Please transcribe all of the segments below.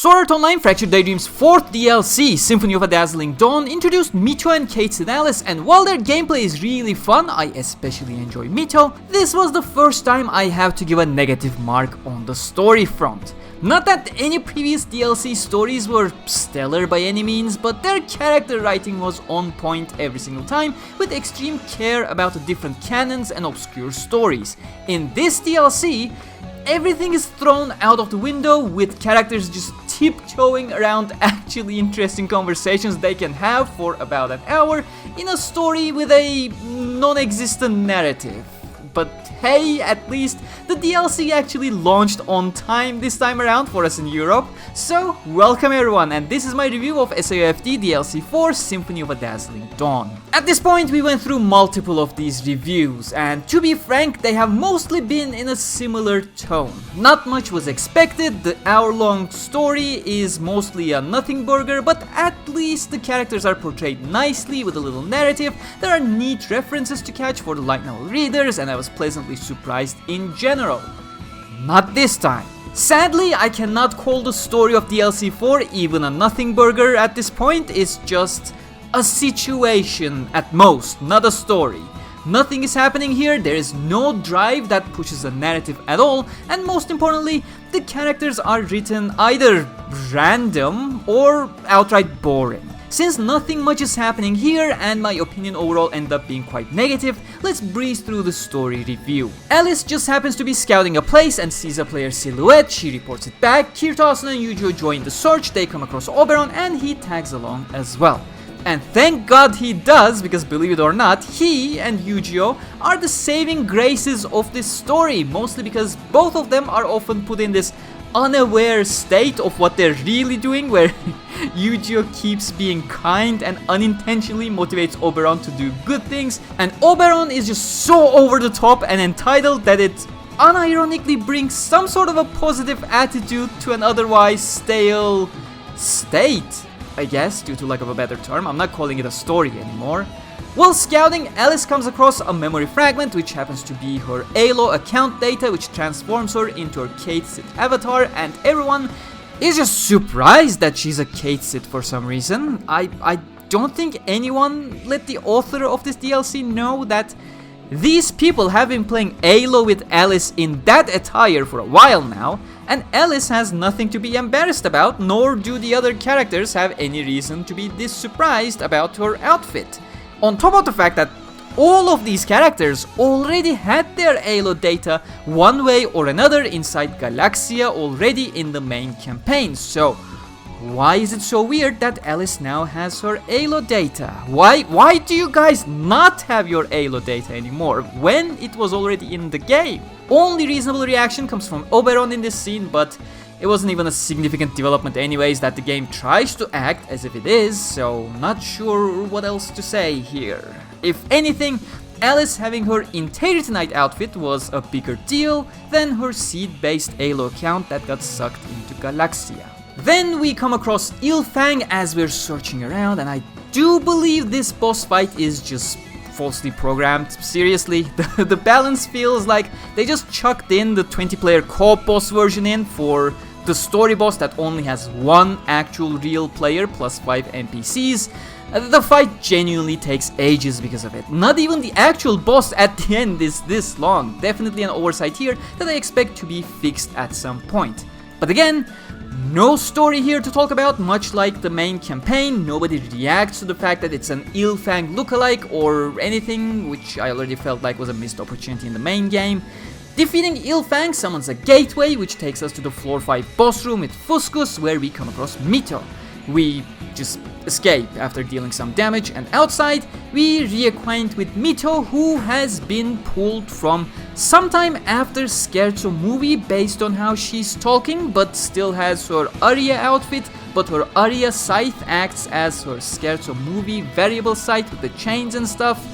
So Art Online Fractured Daydream's 4th DLC, Symphony of a Dazzling Dawn, introduced Mito and Cait Sith Alice, and while their gameplay is really fun, I especially enjoy Mito, this was the first time I have to give a negative mark on the story front. Not that any previous DLC stories were stellar by any means, but their character writing was on point every single time, with extreme care about the different canons and obscure stories. In this DLC, everything is thrown out of the window, with characters just tiptoeing around actually interesting conversations they can have for about an hour in a story with a non-existent narrative. But hey, at least the DLC actually launched on time this time around for us in Europe. So, welcome everyone, and this is my review of SAOFD DLC 4 Symphony of a Dazzling Dawn. At this point, we went through multiple of these reviews, and to be frank, they have mostly been in a similar tone. Not much was expected, the hour-long story is mostly a nothing burger, but at least the characters are portrayed nicely with a little narrative. There are neat references to catch for the light novel readers, and I was pleasantly surprised in general. Not this time. Sadly, I cannot call the story of DLC 4 even a nothing burger at this point. It's just a situation at most, not a story. Nothing is happening here, there is no drive that pushes a narrative at all, and most importantly, the characters are written either random or outright boring. Since nothing much is happening here and my opinion overall ended up being quite negative, let's breeze through the story review. Alice just happens to be scouting a place and sees a player's silhouette. She reports it back. Kirtasun and Yujo join the search. They come across Oberon and he tags along as well. And thank God he does, because believe it or not, he and Yujo are the saving graces of this story, mostly because both of them are often put in this unaware state of what they're really doing, where Yujo keeps being kind and unintentionally motivates Oberon to do good things, and Oberon is just so over the top and entitled that it unironically brings some sort of a positive attitude to an otherwise stale state, I guess, due to lack of a better term. I'm not calling it a story anymore. While scouting, Alice comes across a memory fragment, which happens to be her ALO account data, which transforms her into her Cait Sith avatar, and everyone is just surprised that she's a Cait Sith for some reason. I don't think anyone let the author of this DLC know that these people have been playing ALO with Alice in that attire for a while now, and Alice has nothing to be embarrassed about, nor do the other characters have any reason to be this surprised about her outfit. On top of the fact that all of these characters already had their ALO data one way or another inside Galaxia already in the main campaign, so why is it so weird that Alice now has her ALO data? Why do you guys not have your ALO data anymore when it was already in the game? Only reasonable reaction comes from Oberon in this scene, but it wasn't even a significant development anyways that the game tries to act as if it is, so not sure what else to say here. If anything, Alice having her Interitinite outfit was a bigger deal than her seed-based ALO account that got sucked into Galaxia. Then we come across Illfang as we're searching around, and I do believe this boss fight is just falsely programmed. Seriously, the balance feels like they just chucked in the 20-player co-op boss version in for the story boss that only has one actual real player plus 5 NPCs. The fight genuinely takes ages because of it. Not even the actual boss at the end is this long. Definitely an oversight here that I expect to be fixed at some point. But again, no story here to talk about, much like the main campaign. Nobody reacts to the fact that it's an Illfang lookalike or anything, which I already felt like was a missed opportunity in the main game. Defeating Illfang summons a gateway, which takes us to the floor 5 boss room with Fuscus, where we come across Mito. We just escape after dealing some damage, and outside we reacquaint with Mito, who has been pulled from sometime after Scherzo movie based on how she's talking, but still has her Arya outfit, but her Arya scythe acts as her Scherzo movie variable scythe with the chains and stuff.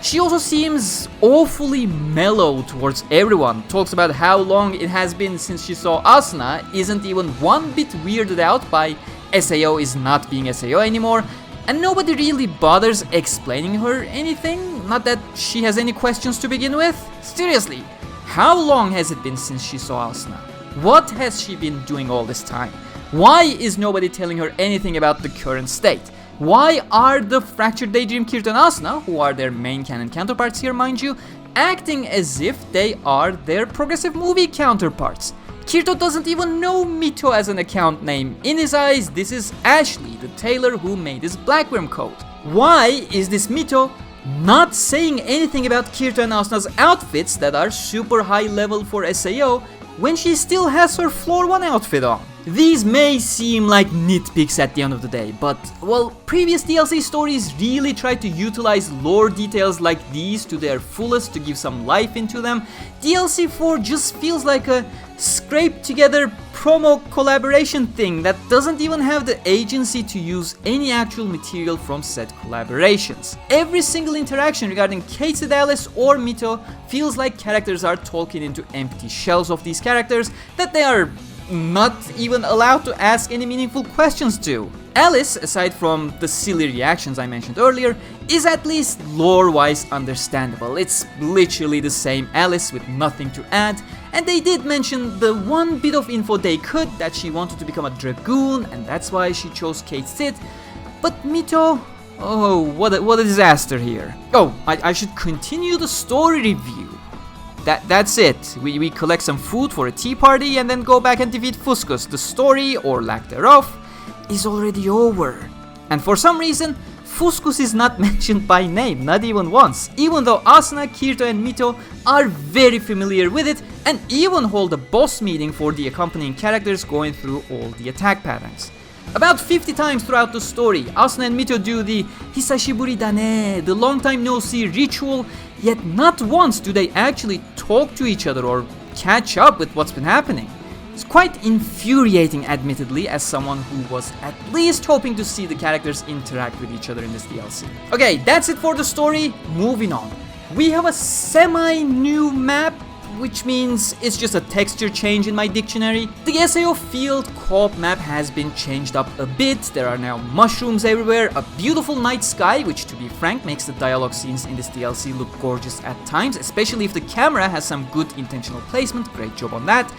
She also seems awfully mellow towards everyone, talks about how long it has been since she saw Asuna, isn't even one bit weirded out by SAO is not being SAO anymore, and nobody really bothers explaining her anything, not that she has any questions to begin with. Seriously, how long has it been since she saw Asuna? What has she been doing all this time? Why is nobody telling her anything about the current state? Why are the Fractured Daydream Kirito and Asuna, who are their main canon counterparts here mind you, acting as if they are their progressive movie counterparts? Kirito doesn't even know Mito as an account name. In his eyes, this is Ashley, the tailor who made his Blackworm coat. Why is this Mito not saying anything about Kirito and Asuna's outfits that are super high level for SAO when she still has her floor 1 outfit on? These may seem like nitpicks at the end of the day, but, well, previous DLC stories really tried to utilize lore details like these to their fullest to give some life into them. DLC 4 just feels like a scraped together promo collaboration thing that doesn't even have the agency to use any actual material from said collaborations. Every single interaction regarding Cait Sith Alice or Mito feels like characters are talking into empty shells of these characters that they are not even allowed to ask any meaningful questions to. Alice, aside from the silly reactions I mentioned earlier, is at least lore-wise understandable. It's literally the same Alice with nothing to add, and they did mention the one bit of info they could, that she wanted to become a dragoon and that's why she chose Cait Sith. But Mito, oh, what a disaster here. Oh, I should continue the story review. That's it. We collect some food for a tea party and then go back and defeat Fuscus. The story, or lack thereof, is already over. And for some reason, Fuscus is not mentioned by name, not even once, even though Asuna, Kirito and Mito are very familiar with it and even hold a boss meeting for the accompanying characters going through all the attack patterns. About 50 times throughout the story, Asuna and Mito do the Hisashiburi dane, the long time no see ritual, yet not once do they actually talk to each other or catch up with what's been happening. It's quite infuriating, admittedly, as someone who was at least hoping to see the characters interact with each other in this DLC. Okay, that's it for the story. Moving on. We have a semi-new map, which means it's just a texture change in my dictionary. The SAO field Coop Map has been changed up a bit. There are now mushrooms everywhere, a beautiful night sky, which to be frank makes the dialogue scenes in this DLC look gorgeous at times, especially if the camera has some good intentional placement. Great job on that.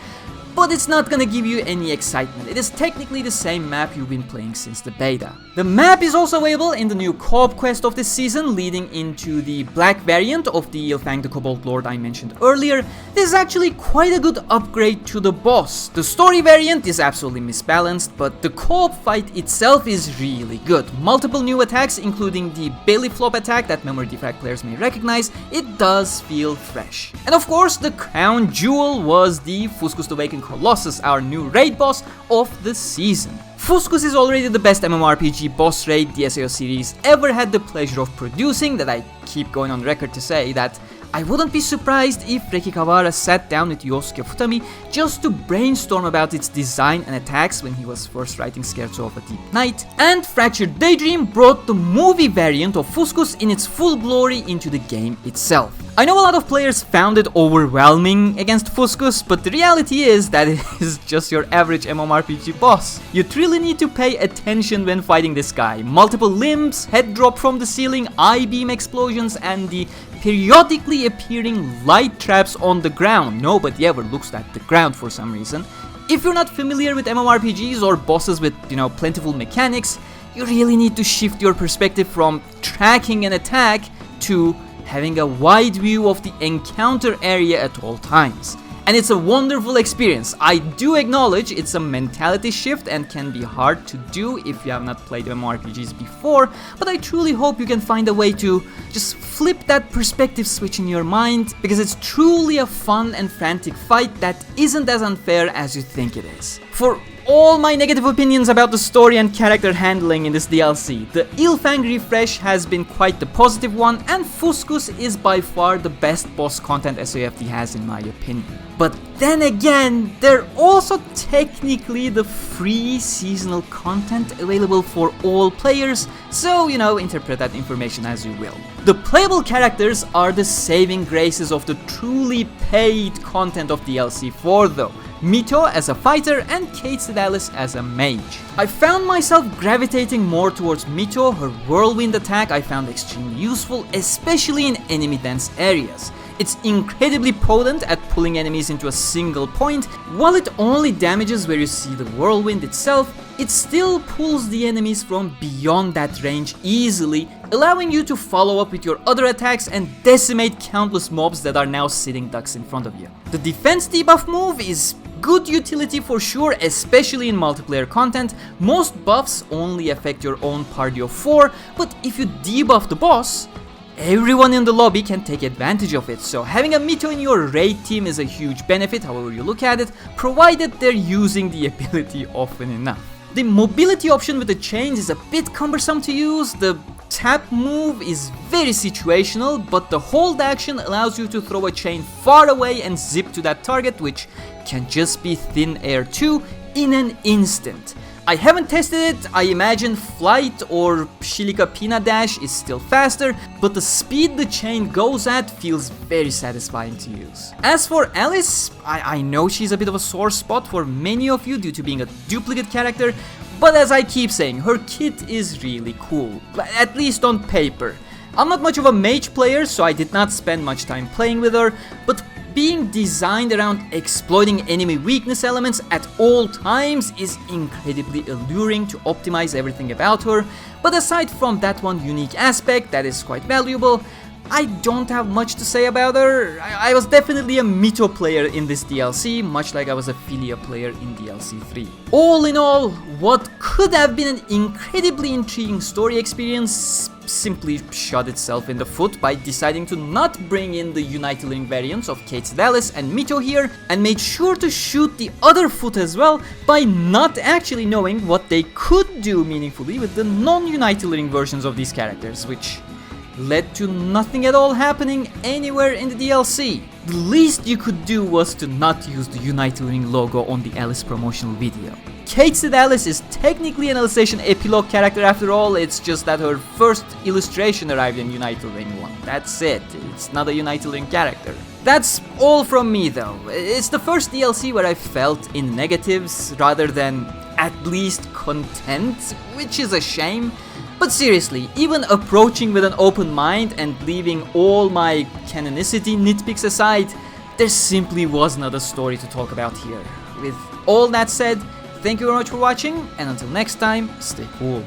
But it's not gonna give you any excitement. It is technically the same map you've been playing since the beta. The map is also available in the new co-op quest of this season, leading into the black variant of the Illfang the Kobold Lord I mentioned earlier. This is actually quite a good upgrade to the boss. The story variant is absolutely misbalanced, but the co-op fight itself is really good. Multiple new attacks, including the belly flop attack that memory defrag players may recognize. It does feel fresh. And of course, the crown jewel was the Fuscus the Vacant Colossus, our new raid boss of the season. Fuscus is already the best MMORPG boss raid the SAO series ever had the pleasure of producing, that I keep going on record to say that I wouldn't be surprised if Reki Kawara sat down with Yosuke Futami just to brainstorm about its design and attacks when he was first writing Scherzo of a Deep Night. And Fractured Daydream brought the movie variant of Fuscus in its full glory into the game itself. I know a lot of players found it overwhelming against Fuscus, but the reality is that it is just your average MMORPG boss. You truly need to pay attention when fighting this guy. Multiple limbs, head drop from the ceiling, I-beam explosions, and the periodically appearing light traps on the ground. Nobody ever looks at the ground for some reason. If you're not familiar with MMORPGs or bosses with, plentiful mechanics, you really need to shift your perspective from tracking an attack to having a wide view of the encounter area at all times. And it's a wonderful experience. I do acknowledge it's a mentality shift and can be hard to do if you have not played MMORPGs before, but I truly hope you can find a way to just flip that perspective switch in your mind, because it's truly a fun and frantic fight that isn't as unfair as you think it is. For all my negative opinions about the story and character handling in this DLC, the Illfang refresh has been quite the positive one, and Fuscus is by far the best boss content SAOFD has in my opinion. But then again, they're also technically the free seasonal content available for all players, so interpret that information as you will. The playable characters are the saving graces of the truly paid content of DLC 4 though. Mito as a fighter and Cait Sith Alice as a mage. I found myself gravitating more towards Mito. Her whirlwind attack I found extremely useful, especially in enemy dense areas. It's incredibly potent at pulling enemies into a single point. While it only damages where you see the whirlwind itself, it still pulls the enemies from beyond that range easily, allowing you to follow up with your other attacks and decimate countless mobs that are now sitting ducks in front of you. The defense debuff move is good utility for sure, especially in multiplayer content. Most buffs only affect your own party of 4, but if you debuff the boss, everyone in the lobby can take advantage of it, so having a Mito in your raid team is a huge benefit, however you look at it, provided they're using the ability often enough. The mobility option with the chains is a bit cumbersome to use. The tap move is very situational, but the hold action allows you to throw a chain far away and zip to that target, which can just be thin air too in an instant. I haven't tested it. I imagine flight or Shilika Pina Dash is still faster, but the speed the chain goes at feels very satisfying to use. As for Alice, I know she's a bit of a sore spot for many of you due to being a duplicate character, but as I keep saying, her kit is really cool, at least on paper. I'm not much of a mage player, so I did not spend much time playing with her, but being designed around exploiting enemy weakness elements at all times is incredibly alluring to optimize everything about her. But aside from that one unique aspect that is quite valuable, I don't have much to say about her. I was definitely a Mito player in this DLC, much like I was a Philia player in DLC 3. All in all, what could have been an incredibly intriguing story experience simply shot itself in the foot by deciding to not bring in the Unital Ring variants of Cait Sith Alice and Mito here, and made sure to shoot the other foot as well by not actually knowing what they could do meaningfully with the non-Unital Ring versions of these characters, which led to nothing at all happening anywhere in the DLC. The least you could do was to not use the Unital Ring logo on the Alice promotional video. Cait Sith Alice is technically an Alicization epilogue character after all, it's just that her first illustration arrived in Unital Ring 1. That's it, it's not a Unital Ring character. That's all from me though. It's the first DLC where I felt in negatives rather than at least content, which is a shame. But seriously, even approaching with an open mind and leaving all my canonicity nitpicks aside, there simply was not a story to talk about here. With all that said, thank you very much for watching, and until next time, stay cool.